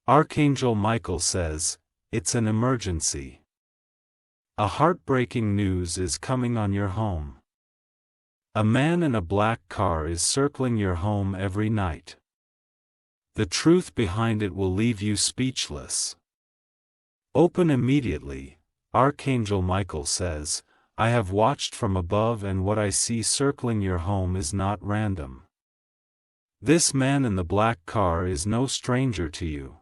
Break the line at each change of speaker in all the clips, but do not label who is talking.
Archangel Michael says, it's an emergency. A heartbreaking news is coming on your home. A man in a black car is circling your home every night. The truth behind it will leave you speechless. Open immediately, Archangel Michael says, I have watched from above and what I see circling your home is not random. This man in the black car is no stranger to you.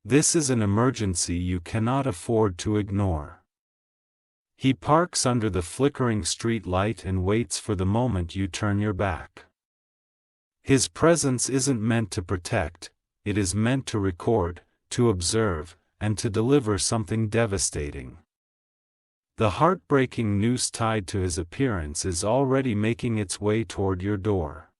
This is an emergency you cannot afford to ignore. He parks under the flickering street light and waits for the moment you turn your back. His presence isn't meant to protect, it is meant to record, to observe, and to deliver something devastating. The heartbreaking noose tied to his appearance is already making its way toward your door.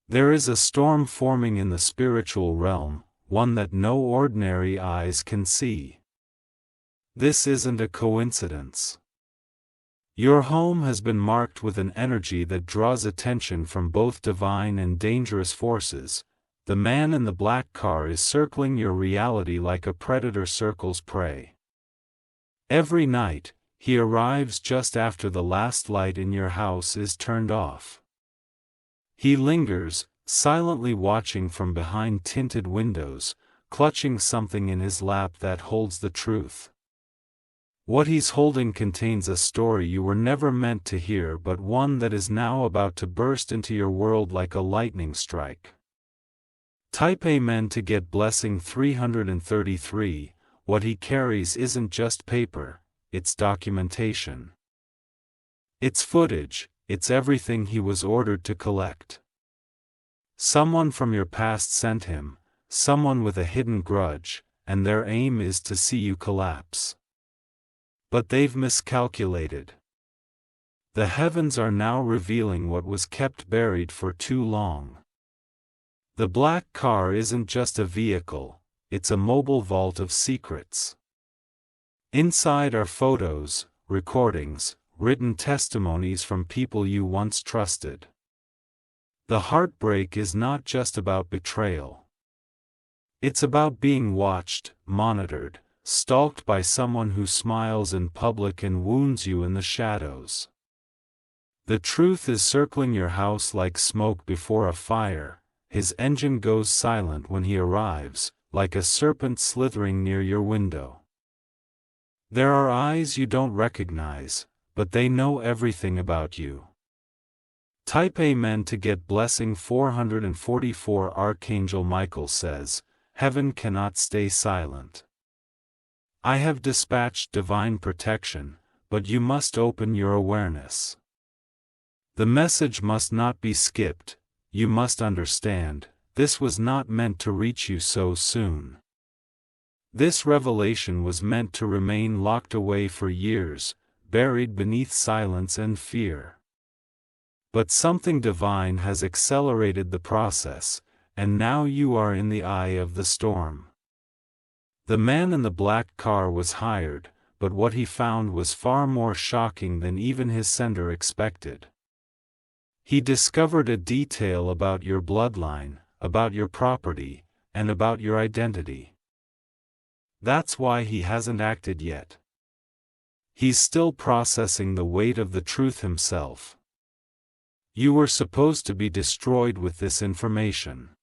There is a storm forming in the spiritual realm, one that no ordinary eyes can see. This isn't a coincidence. Your home has been marked with an energy that draws attention from both divine and dangerous forces. The man in the black car is circling your reality like a predator circles prey. Every night, he arrives just after the last light in your house is turned off. He lingers, silently watching from behind tinted windows, clutching something in his lap that holds the truth. What he's holding contains a story you were never meant to hear, but one that is now about to burst into your world like a lightning strike. Type Amen to get blessing 333. What he carries isn't just paper, it's documentation. It's footage, it's everything he was ordered to collect. Someone from your past sent him, someone with a hidden grudge, and their aim is to see you collapse. But they've miscalculated. The heavens are now revealing what was kept buried for too long. The black car isn't just a vehicle, it's a mobile vault of secrets. Inside are photos, recordings, written testimonies from people you once trusted. The heartbreak is not just about betrayal. It's about being watched, monitored, stalked by someone who smiles in public and wounds you in the shadows. The truth is circling your house like smoke before a fire. His engine goes silent when he arrives, like a serpent slithering near your window. There are eyes you don't recognize, but they know everything about you. Type Amen to get blessing 444. Archangel Michael says, heaven cannot stay silent. I have dispatched divine protection, but you must open your awareness. The message must not be skipped. You must understand, this was not meant to reach you so soon. This revelation was meant to remain locked away for years, buried beneath silence and fear. But something divine has accelerated the process, and now you are in the eye of the storm. The man in the black car was hired, but what he found was far more shocking than even his sender expected. He discovered a detail about your bloodline, about your property, and about your identity. That's why he hasn't acted yet. He's still processing the weight of the truth himself. You were supposed to be destroyed with this information.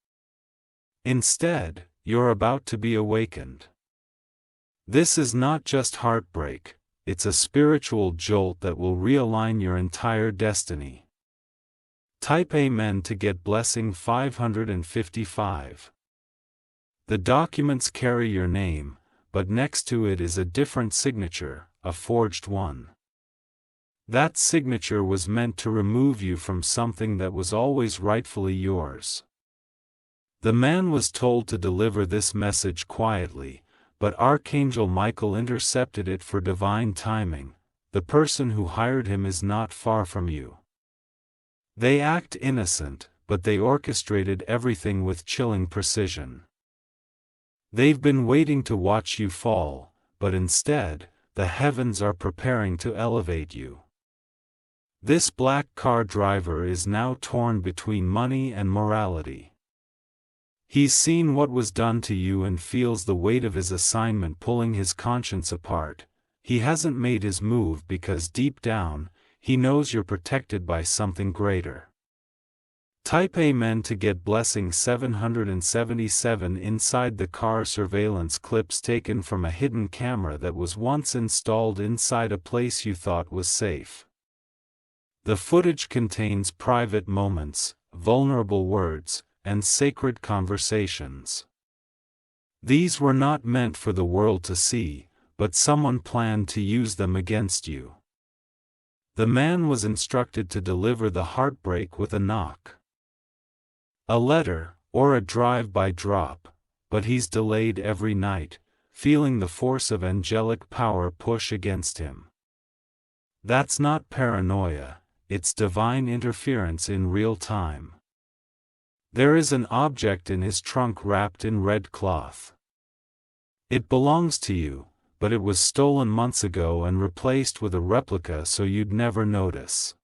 Instead, you're about to be awakened. This is not just heartbreak, it's a spiritual jolt that will realign your entire destiny. Type Amen to get blessing 555. The documents carry your name, but next to it is a different signature, a forged one. That signature was meant to remove you from something that was always rightfully yours. The man was told to deliver this message quietly, but Archangel Michael intercepted it for divine timing. The person who hired him is not far from you. They act innocent, but they orchestrated everything with chilling precision. They've been waiting to watch you fall, but instead, the heavens are preparing to elevate you. This black car driver is now torn between money and morality. He's seen what was done to you and feels the weight of his assignment pulling his conscience apart. He hasn't made his move because deep down, he knows you're protected by something greater. Type Amen to get blessing 777 inside the car. Surveillance clips taken from a hidden camera that was once installed inside a place you thought was safe. The footage contains private moments, vulnerable words, and sacred conversations. These were not meant for the world to see, but someone planned to use them against you. The man was instructed to deliver the heartbreak with a knock, a letter, or a drive-by drop, but he's delayed every night, feeling the force of angelic power push against him. That's not paranoia, it's divine interference in real time. There is an object in his trunk wrapped in red cloth. It belongs to you, but it was stolen months ago and replaced with a replica so you'd never notice.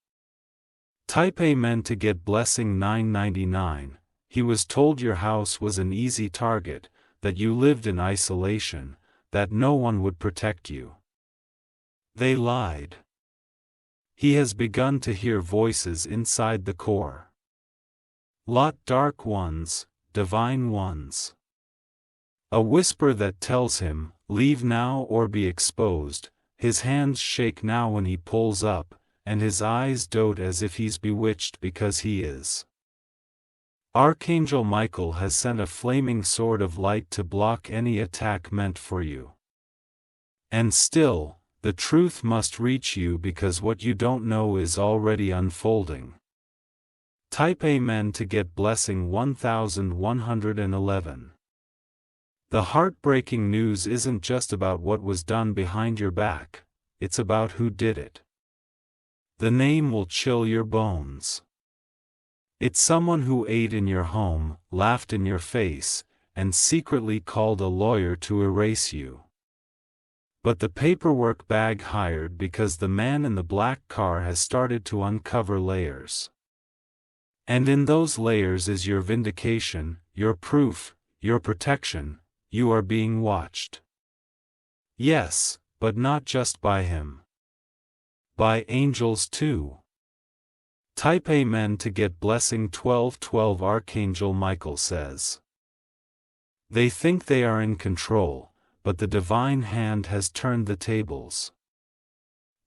Type Amen to get blessing 999. He was told your house was an easy target, that you lived in isolation, that no one would protect you. They lied. He has begun to hear voices inside the core. Lot dark ones, divine ones. A whisper that tells him, leave now or be exposed. His hands shake now when he pulls up, and his eyes dote as if he's bewitched because he is. Archangel Michael has sent a flaming sword of light to block any attack meant for you. And still, the truth must reach you because what you don't know is already unfolding. Type Amen to get blessing 1111. The heartbreaking news isn't just about what was done behind your back, it's about who did it. The name will chill your bones. It's someone who ate in your home, laughed in your face, and secretly called a lawyer to erase you. But the paperwork bag hired because the man in the black car has started to uncover layers. And in those layers is your vindication, your proof, your protection. You are being watched. Yes, but not just by him. By angels too. Type Amen to get blessing 1212. Archangel Michael says. They think they are in control, but the divine hand has turned the tables.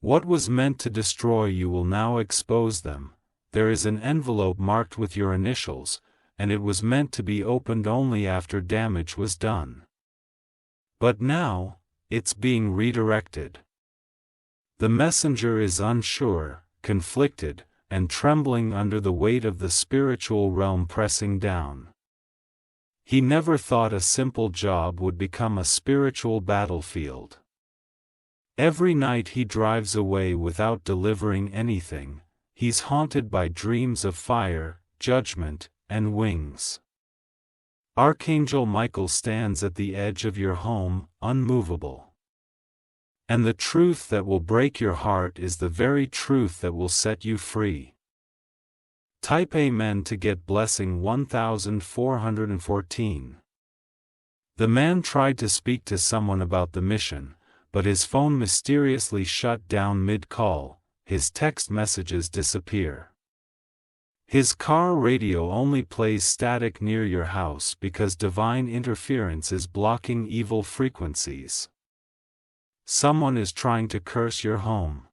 What was meant to destroy you will now expose them. There is an envelope marked with your initials, and it was meant to be opened only after damage was done. But now, it's being redirected. The messenger is unsure, conflicted, and trembling under the weight of the spiritual realm pressing down. He never thought a simple job would become a spiritual battlefield. Every night he drives away without delivering anything. He's haunted by dreams of fire, judgment, and wings. Archangel Michael stands at the edge of your home, unmovable. And the truth that will break your heart is the very truth that will set you free. Type Amen to get blessing 1414. The man tried to speak to someone about the mission, but his phone mysteriously shut down mid-call. His text messages disappear. His car radio only plays static near your house because divine interference is blocking evil frequencies. Someone is trying to curse your home.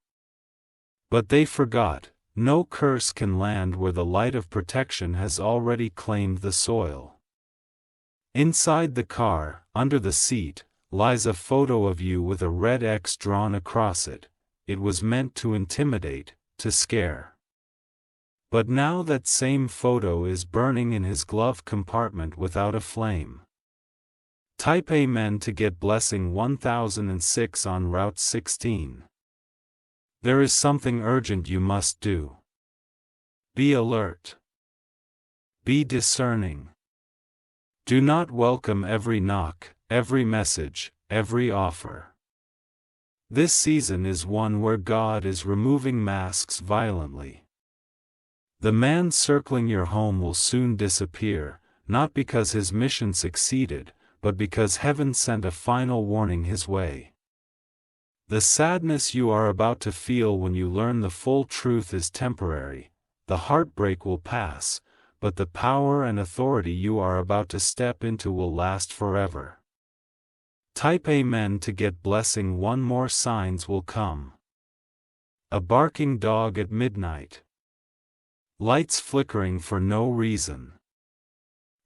But they forgot, no curse can land where the light of protection has already claimed the soil. Inside the car, under the seat, lies a photo of you with a red X drawn across it. It was meant to intimidate, to scare. But now that same photo is burning in his glove compartment without a flame. Type Amen to get blessing 1006 on Route 16. There is something urgent you must do. Be alert. Be discerning. Do not welcome every knock, every message, every offer. This season is one where God is removing masks violently. The man circling your home will soon disappear, not because his mission succeeded, but because heaven sent a final warning his way. The sadness you are about to feel when you learn the full truth is temporary. The heartbreak will pass, but the power and authority you are about to step into will last forever. Type Amen to get blessing. One more signs will come. A barking dog at midnight. Lights flickering for no reason.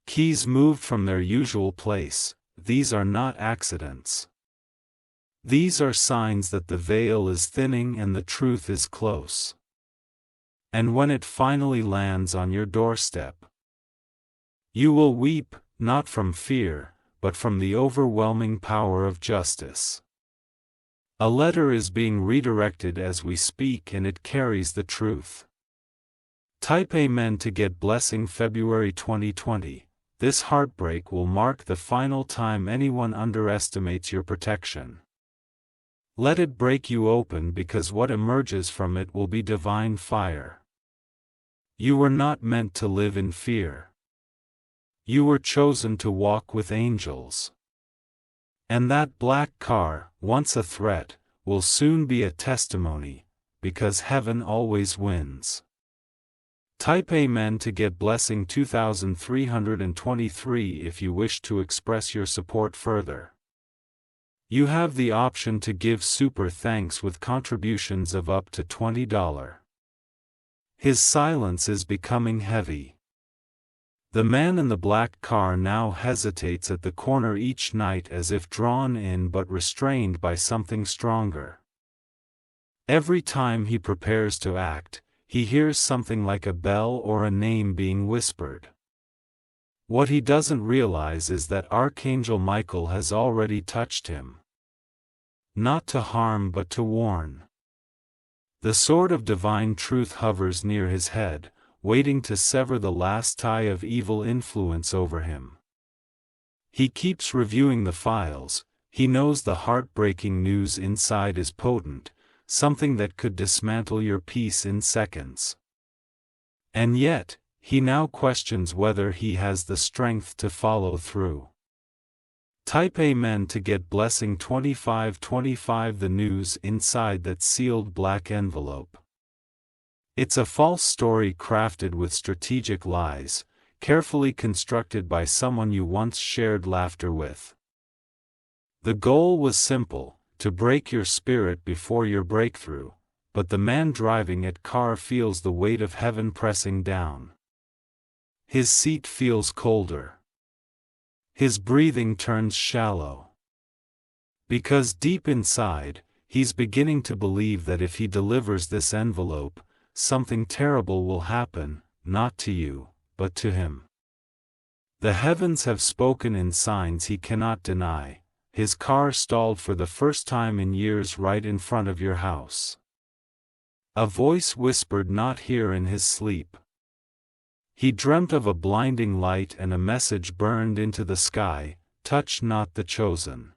Keys moved from their usual place. These are not accidents. These are signs that the veil is thinning and the truth is close. And when it finally lands on your doorstep, you will weep, not from fear, but from the overwhelming power of justice. A letter is being redirected as we speak, and it carries the truth. Type Amen to get blessing. February 2020. This heartbreak will mark the final time anyone underestimates your protection. Let it break you open, because what emerges from it will be divine fire. You were not meant to live in fear. You were chosen to walk with angels. And that black car, once a threat, will soon be a testimony, because heaven always wins. Type Amen to get blessing. 2323. If you wish to express your support further, you have the option to give super thanks with contributions of up to $20. His silence is becoming heavy. The man in the black car now hesitates at the corner each night, as if drawn in but restrained by something stronger. Every time he prepares to act, he hears something like a bell or a name being whispered. What he doesn't realize is that Archangel Michael has already touched him. Not to harm but to warn. The sword of divine truth hovers near his head, waiting to sever the last tie of evil influence over him. He keeps reviewing the files. He knows the heartbreaking news inside is potent, something that could dismantle your peace in seconds. And yet, he now questions whether he has the strength to follow through. Type Amen to get blessing. 2525. The news inside that sealed black envelope. It's a false story crafted with strategic lies, carefully constructed by someone you once shared laughter with. The goal was simple: to break your spirit before your breakthrough, but the man driving that car feels the weight of heaven pressing down. His seat feels colder. His breathing turns shallow. Because deep inside, he's beginning to believe that if he delivers this envelope, something terrible will happen, not to you, but to him. The heavens have spoken in signs he cannot deny. His car stalled for the first time in years right in front of your house. A voice whispered not here in his sleep. He dreamt of a blinding light, and a message burned into the sky: touch not the chosen.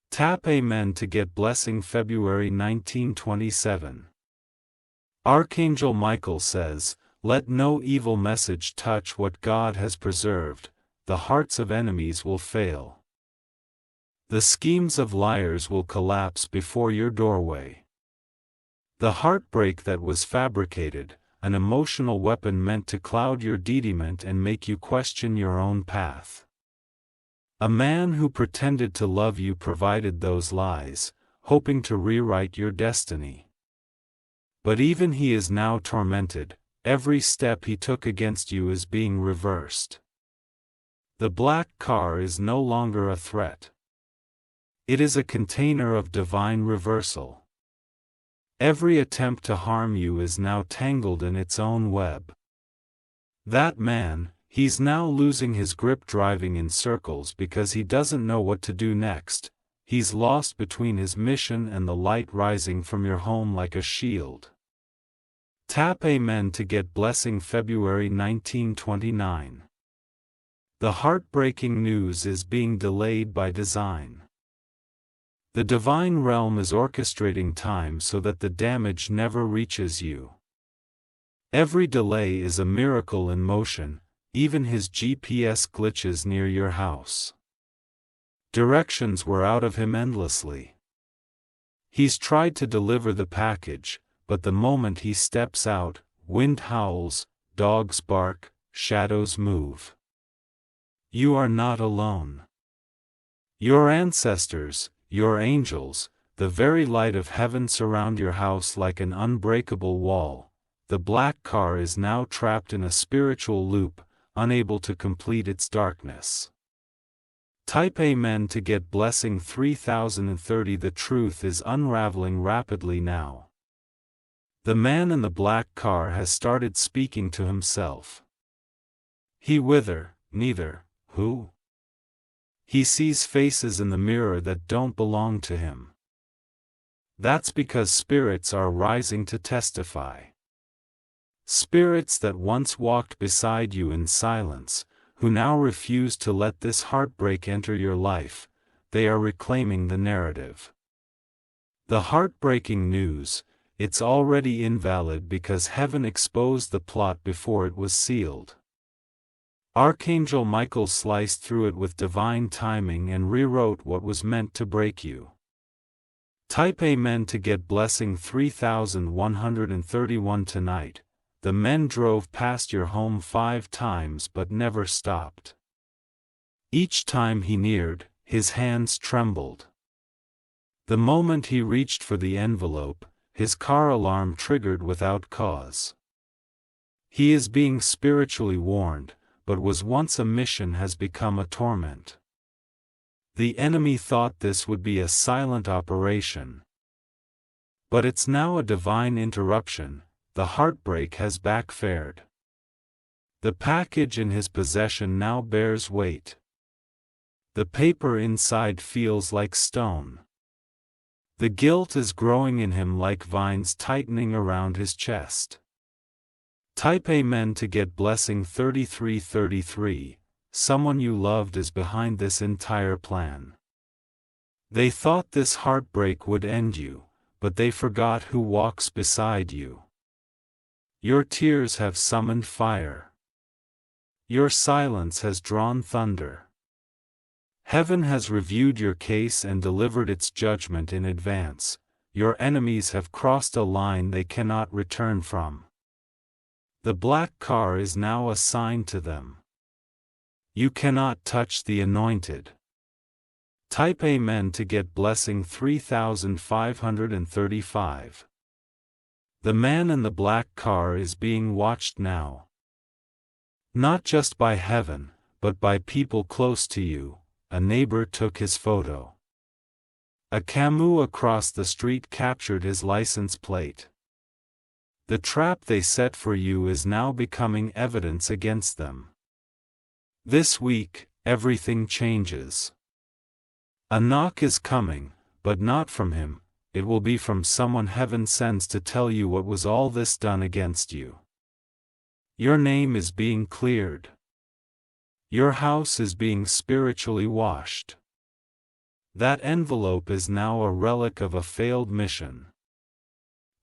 Tap Amen to get blessing. February 1927. Archangel Michael says, let no evil message touch what God has preserved. The hearts of enemies will fail. The schemes of liars will collapse before your doorway. The heartbreak that was fabricated, an emotional weapon meant to cloud your dediment and make you question your own path. A man who pretended to love you provided those lies, hoping to rewrite your destiny. But even he is now tormented. Every step he took against you is being reversed. The black car is no longer a threat. It is a container of divine reversal. Every attempt to harm you is now tangled in its own web. That man, he's now losing his grip, driving in circles because he doesn't know what to do next. He's lost between his mission and the light rising from your home like a shield. Tap Amen to get blessing. February 1929. The heartbreaking news is being delayed by design. The divine realm is orchestrating time so that the damage never reaches you. Every delay is a miracle in motion. even his GPS glitches near your house. Directions were out of him endlessly. He's tried to deliver the package, but the moment he steps out, wind howls, dogs bark, shadows move. You are not alone. Your ancestors, your angels, the very light of heaven surround your house like an unbreakable wall. The black car is now trapped in a spiritual loop, unable to complete its darkness. Type Amen to get blessing 3030. The truth is unraveling rapidly now. The man in the black car has started speaking to himself. He whither, neither, who? He sees faces in the mirror that don't belong to him. That's because spirits are rising to testify. Spirits that once walked beside you in silence, who now refuse to let this heartbreak enter your life, they are reclaiming the narrative. The heartbreaking news, it's already invalid because heaven exposed the plot before it was sealed. Archangel Michael sliced through it with divine timing and rewrote what was meant to break you. Type Amen to get blessing 3131 tonight. The men drove past your home 5 times but never stopped. Each time he neared, his hands trembled. The moment he reached for the envelope, his car alarm triggered without cause. He is being spiritually warned, but was once a mission has become a torment. The enemy thought this would be a silent operation. But it's now a divine interruption. The heartbreak has backfired. The package in his possession now bears weight. The paper inside feels like stone. The guilt is growing in him like vines tightening around his chest. Type Amen to get blessing 3333. Someone you loved is behind this entire plan. They thought this heartbreak would end you, but they forgot who walks beside you. Your tears have summoned fire. Your silence has drawn thunder. Heaven has reviewed your case and delivered its judgment in advance. Your enemies have crossed a line they cannot return from. The black car is now a sign to them. You cannot touch the anointed. Type Amen to get blessing 3535. The man in the black car is being watched now. Not just by heaven, but by people close to you. A neighbor took his photo. A Camus across the street captured his license plate. The trap they set for you is now becoming evidence against them. This week, everything changes. A knock is coming, but not from him. It will be from someone heaven sends to tell you what was all this done against you. Your name is being cleared. Your house is being spiritually washed. That envelope is now a relic of a failed mission.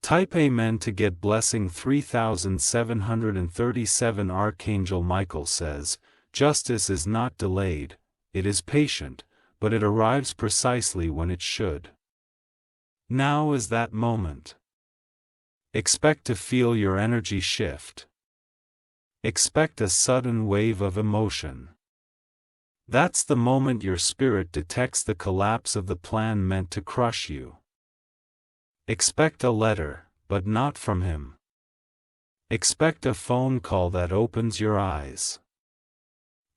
Type Amen to get blessing 3737. Archangel Michael says, justice is not delayed, it is patient, but it arrives precisely when it should. Now is that moment. Expect to feel your energy shift. Expect a sudden wave of emotion. That's the moment your spirit detects the collapse of the plan meant to crush you. Expect a letter, but not from him. Expect a phone call that opens your eyes.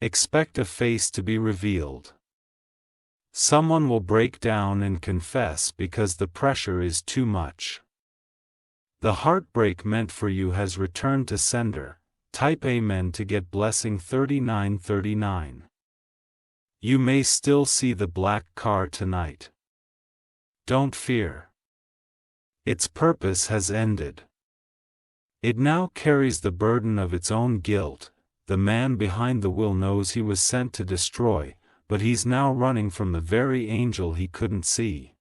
Expect a face to be revealed. Someone will break down and confess because the pressure is too much. The heartbreak meant for you has returned to sender. Type Amen to get blessing 3939. You may still see the black car tonight. Don't fear. Its purpose has ended. It now carries the burden of its own guilt. The man behind the wheel knows he was sent to destroy, but he's now running from the very angel he couldn't see.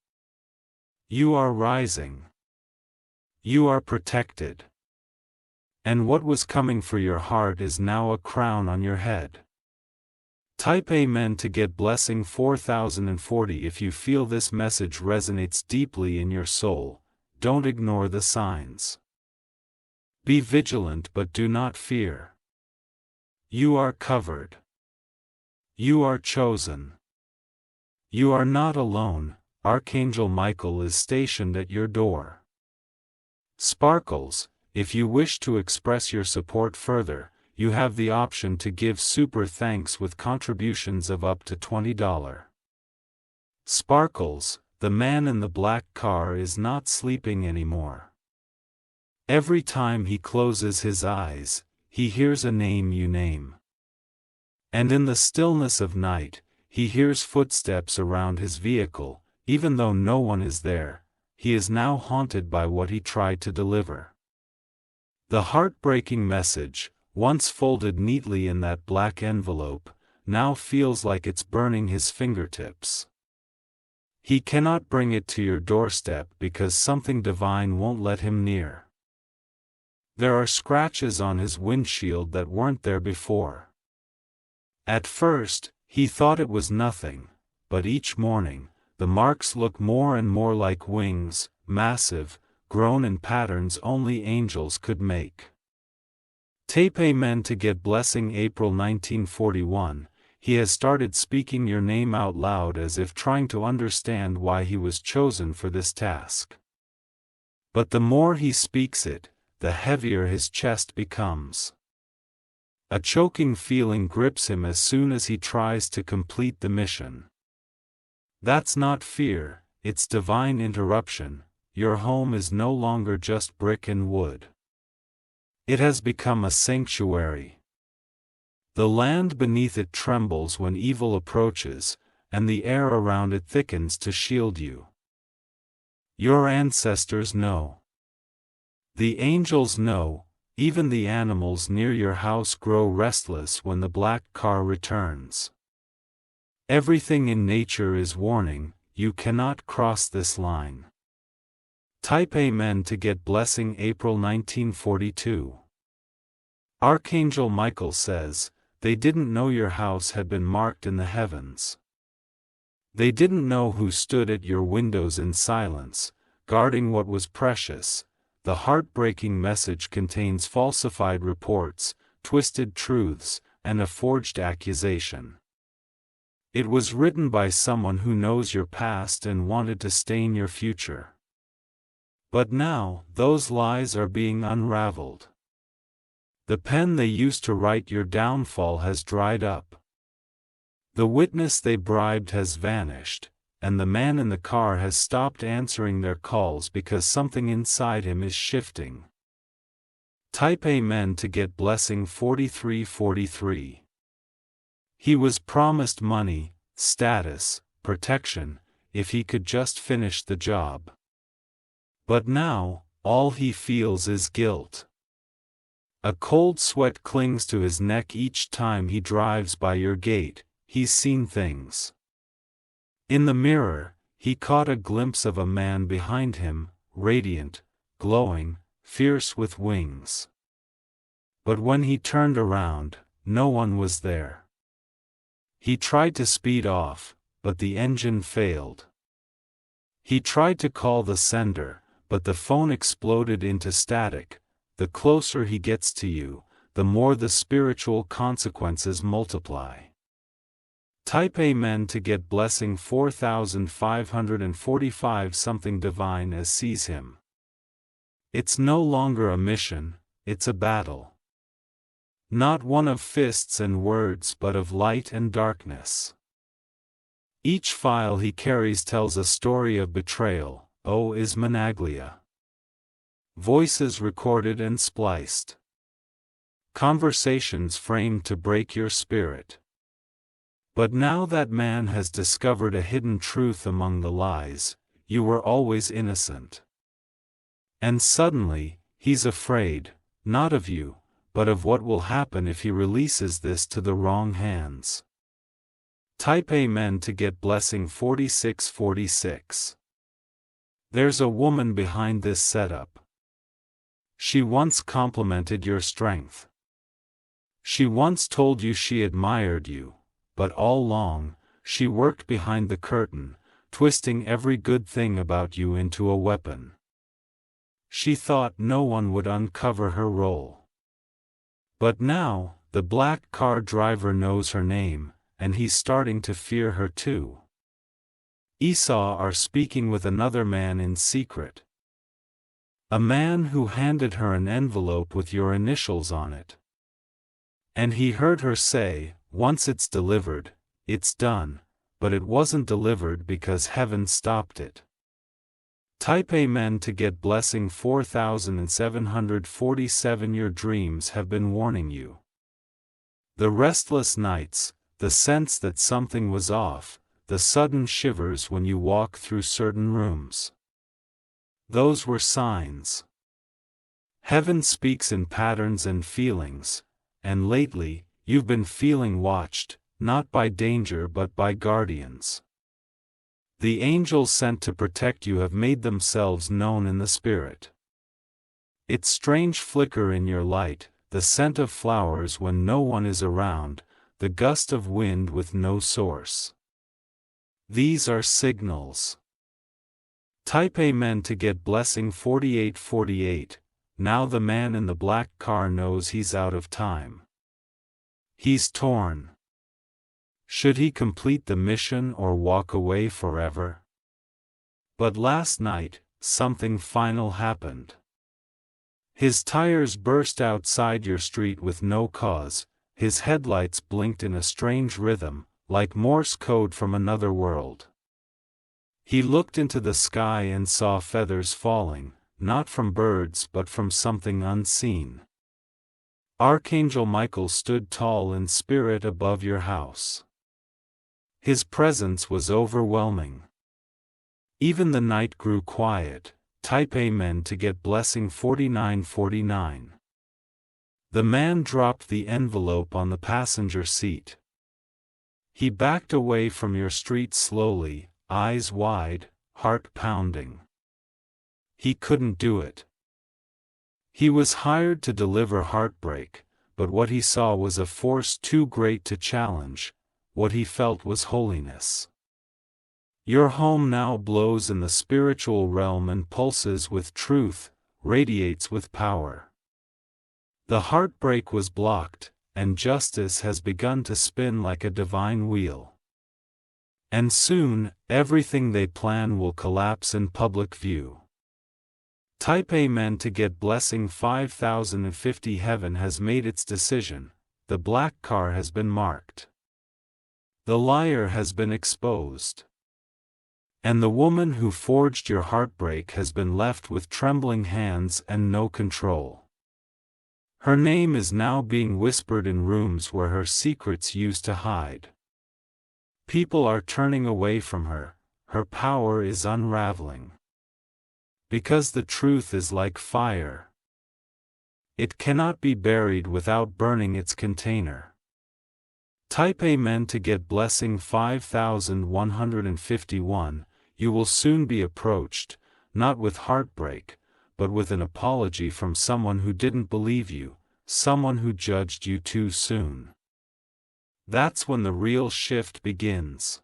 You are rising. You are protected. And what was coming for your heart is now a crown on your head. Type Amen to get blessing 4040 if you feel this message resonates deeply in your soul. Don't ignore the signs. Be vigilant but do not fear. You are covered. You are chosen. You are not alone. Archangel Michael is stationed at your door. Sparkles, if you wish to express your support further, you have the option to give super thanks with contributions of up to $20. Sparkles, the man in the black car is not sleeping anymore. Every time he closes his eyes, he hears a name you name. And in the stillness of night, he hears footsteps around his vehicle, even though no one is there. He is now haunted by what he tried to deliver. The heartbreaking message, once folded neatly in that black envelope, now feels like it's burning his fingertips. He cannot bring it to your doorstep because something divine won't let him near. There are scratches on his windshield that weren't there before. At first, he thought it was nothing, but each morning, the marks look more and more like wings, massive, grown in patterns only angels could make. Tape Amen to get blessing April 1941, he has started speaking your name out loud as if trying to understand why he was chosen for this task. But the more he speaks it, the heavier his chest becomes. A choking feeling grips him as soon as he tries to complete the mission. That's not fear, it's divine interruption. Your home is no longer just brick and wood. It has become a sanctuary. The land beneath it trembles when evil approaches, and the air around it thickens to shield you. Your ancestors know. The angels know. Even the animals near your house grow restless when the black car returns. Everything in nature is warning, you cannot cross this line. Type Amen to get blessing April 1942. Archangel Michael says, they didn't know your house had been marked in the heavens. They didn't know who stood at your windows in silence, guarding what was precious. The heartbreaking message contains falsified reports, twisted truths, and a forged accusation. It was written by someone who knows your past and wanted to stain your future. But now, those lies are being unraveled. The pen they used to write your downfall has dried up. The witness they bribed has vanished, and the man in the car has stopped answering their calls because something inside him is shifting. Type Amen to get blessing 4343. He was promised money, status, protection, if he could just finish the job. But now, all he feels is guilt. A cold sweat clings to his neck each time he drives by your gate. He's seen things. In the mirror, he caught a glimpse of a man behind him, radiant, glowing, fierce with wings. But when he turned around, no one was there. He tried to speed off, but the engine failed. He tried to call the sender, but the phone exploded into static. The closer he gets to you, the more the spiritual consequences multiply. Type Amen to get blessing 4545. Something divine as sees him. It's no longer a mission, it's a battle. Not one of fists and words but of light and darkness. Each file he carries tells a story of betrayal. O is Managlia. Voices recorded and spliced. Conversations framed to break your spirit. But now that man has discovered a hidden truth among the lies, you were always innocent. And suddenly, he's afraid, not of you, but of what will happen if he releases this to the wrong hands. Type Amen to get blessing 4646. There's a woman behind this setup. She once complimented your strength. She once told you she admired you, but all along, she worked behind the curtain, twisting every good thing about you into a weapon. She thought no one would uncover her role. But now, the black car driver knows her name, and he's starting to fear her too. Esau are speaking with another man in secret. A man who handed her an envelope with your initials on it. And he heard her say, once it's delivered, it's done, but it wasn't delivered because heaven stopped it. Type Amen to get blessing 4747. Your dreams have been warning you. The restless nights, the sense that something was off, the sudden shivers when you walk through certain rooms. Those were signs. Heaven speaks in patterns and feelings, and lately, you've been feeling watched, not by danger but by guardians. The angels sent to protect you have made themselves known in the spirit. Its strange flicker in your light, the scent of flowers when no one is around, the gust of wind with no source. These are signals. Type Amen to get blessing 4848. Now the man in the black car knows he's out of time. He's torn. Should he complete the mission or walk away forever? But last night, something final happened. His tires burst outside your street with no cause, his headlights blinked in a strange rhythm, like Morse code from another world. He looked into the sky and saw feathers falling, not from birds but from something unseen. Archangel Michael stood tall in spirit above your house. His presence was overwhelming. Even the night grew quiet. Type Amen to get blessing 4949. The man dropped the envelope on the passenger seat. He backed away from your street slowly, eyes wide, heart pounding. He couldn't do it. He was hired to deliver heartbreak, but what he saw was a force too great to challenge. What he felt was holiness. Your home now blows in the spiritual realm and pulses with truth, radiates with power. The heartbreak was blocked, and justice has begun to spin like a divine wheel. And soon, everything they plan will collapse in public view. Type Amen to get blessing 5050. Heaven has made its decision. The black car has been marked. The liar has been exposed. And the woman who forged your heartbreak has been left with trembling hands and no control. Her name is now being whispered in rooms where her secrets used to hide. People are turning away from her, her power is unraveling. Because the truth is like fire. It cannot be buried without burning its container. Type Amen to get blessing 5151. You will soon be approached, not with heartbreak, but with an apology from someone who didn't believe you, someone who judged you too soon. That's when the real shift begins.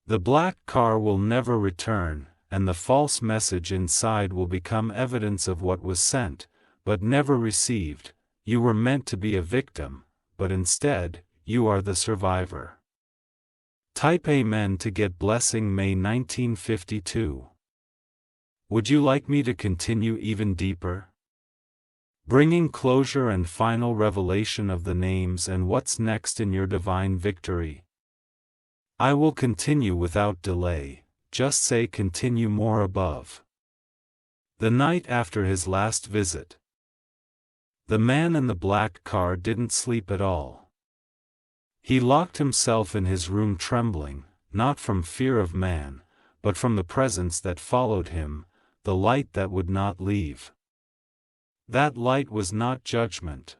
The black car will never return, and the false message inside will become evidence of what was sent, but never received. You were meant to be a victim, but instead, you are the survivor. Type Amen to get blessing May 1952. Would you like me to continue even deeper? Bringing closure and final revelation of the names and what's next in your divine victory. I will continue without delay, just say continue more above. The night after his last visit. The man in the black car didn't sleep at all. He locked himself in his room trembling, not from fear of man, but from the presence that followed him, the light that would not leave. That light was not judgment.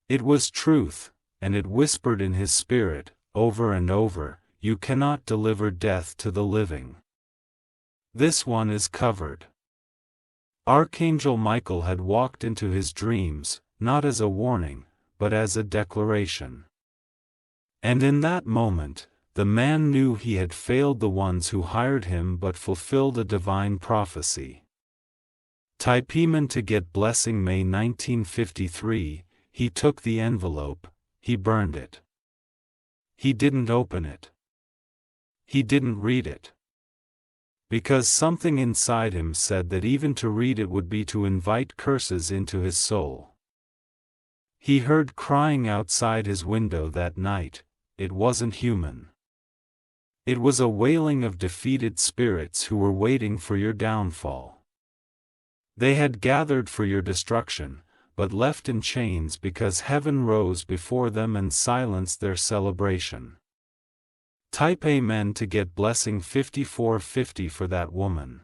It was truth, and it whispered in his spirit, over and over, you cannot deliver death to the living. This one is covered. Archangel Michael had walked into his dreams, not as a warning, but as a declaration. And in that moment, the man knew he had failed the ones who hired him but fulfilled a divine prophecy. Type Amen to get blessing. May 1953, he took the envelope, he burned it. He didn't open it. He didn't read it. Because something inside him said that even to read it would be to invite curses into his soul. He heard crying outside his window that night. It wasn't human. It was a wailing of defeated spirits who were waiting for your downfall. They had gathered for your destruction, but left in chains because heaven rose before them and silenced their celebration. Type Amen to get blessing 5450 for that woman.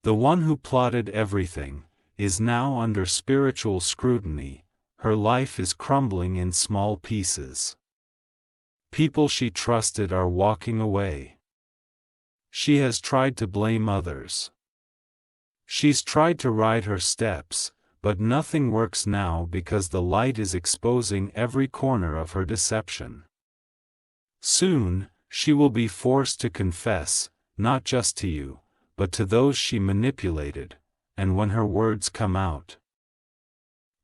The one who plotted everything is now under spiritual scrutiny. Her life is crumbling in small pieces. People she trusted are walking away. She has tried to blame others. She's tried to ride her steps, but nothing works now because the light is exposing every corner of her deception. Soon, she will be forced to confess, not just to you, but to those she manipulated, and when her words come out,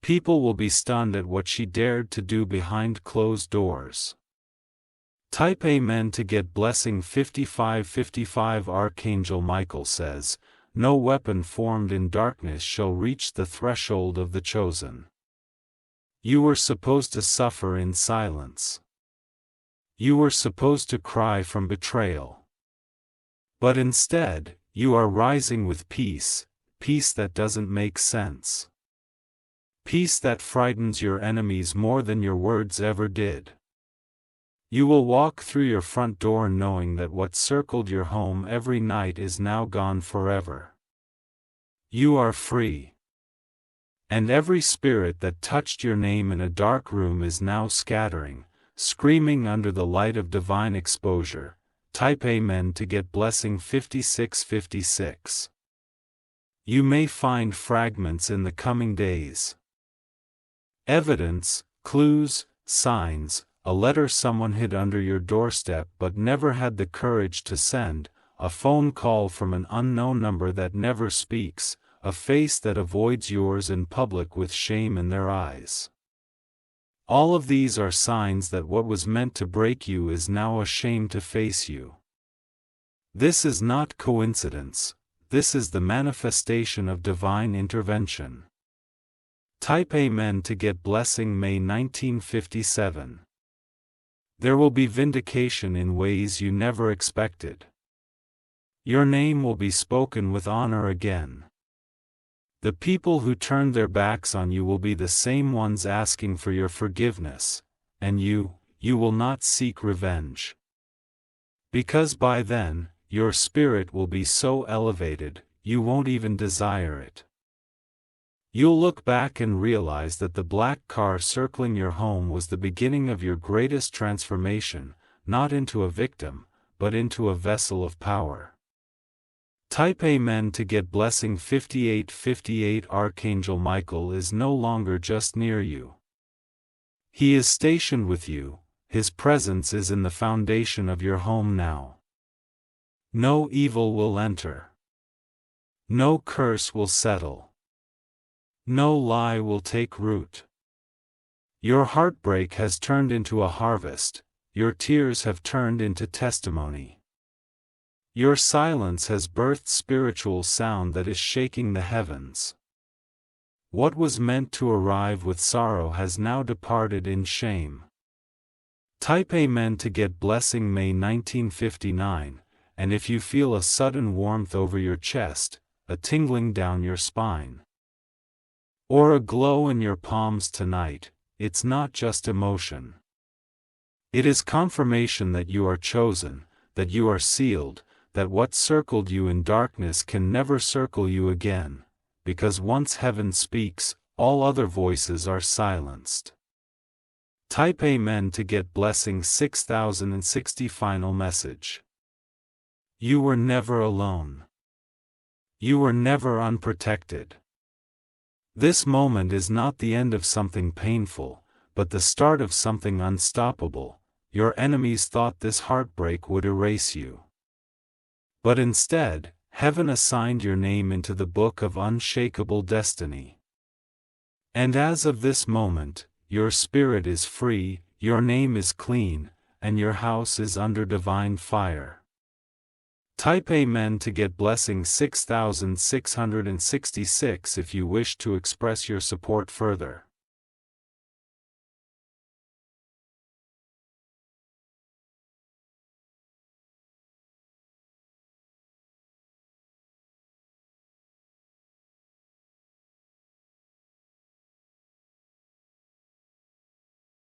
people will be stunned at what she dared to do behind closed doors. Type Amen to get blessing 5555. Archangel Michael says, "No weapon formed in darkness shall reach the threshold of the chosen." You were supposed to suffer in silence. You were supposed to cry from betrayal. But instead, you are rising with peace, peace that doesn't make sense. Peace that frightens your enemies more than your words ever did. You will walk through your front door knowing that what circled your home every night is now gone forever. You are free. And every spirit that touched your name in a dark room is now scattering, screaming under the light of divine exposure. Type Amen to get blessing 5656. You may find fragments in the coming days. Evidence, clues, signs, a letter someone hid under your doorstep but never had the courage to send, a phone call from an unknown number that never speaks, a face that avoids yours in public with shame in their eyes. All of these are signs that what was meant to break you is now ashamed to face you. This is not coincidence, this is the manifestation of divine intervention. Type Amen to get blessing. May 1957. There will be vindication in ways you never expected. Your name will be spoken with honor again. The people who turned their backs on you will be the same ones asking for your forgiveness, and you will not seek revenge. Because by then, your spirit will be so elevated, you won't even desire it. You'll look back and realize that the black car circling your home was the beginning of your greatest transformation, not into a victim, but into a vessel of power. Type Amen to get blessing 5858. Archangel Michael is no longer just near you. He is stationed with you, his presence is in the foundation of your home now. No evil will enter. No curse will settle. No lie will take root. Your heartbreak has turned into a harvest, your tears have turned into testimony. Your silence has birthed spiritual sound that is shaking the heavens. What was meant to arrive with sorrow has now departed in shame. Type Amen to get blessing. May 1959, and if you feel a sudden warmth over your chest, a tingling down your spine, or a glow in your palms tonight, it's not just emotion. It is confirmation that you are chosen, that you are sealed, that what circled you in darkness can never circle you again, because once heaven speaks, all other voices are silenced. Type Amen to get blessing 6060. Final message. You were never alone. You were never unprotected. This moment is not the end of something painful, but the start of something unstoppable. Your enemies thought this heartbreak would erase you. But instead, heaven assigned your name into the book of unshakable destiny. And as of this moment, your spirit is free, your name is clean, and your house is under divine fire. Type Amen to get blessing 6666 if you wish to express your support further.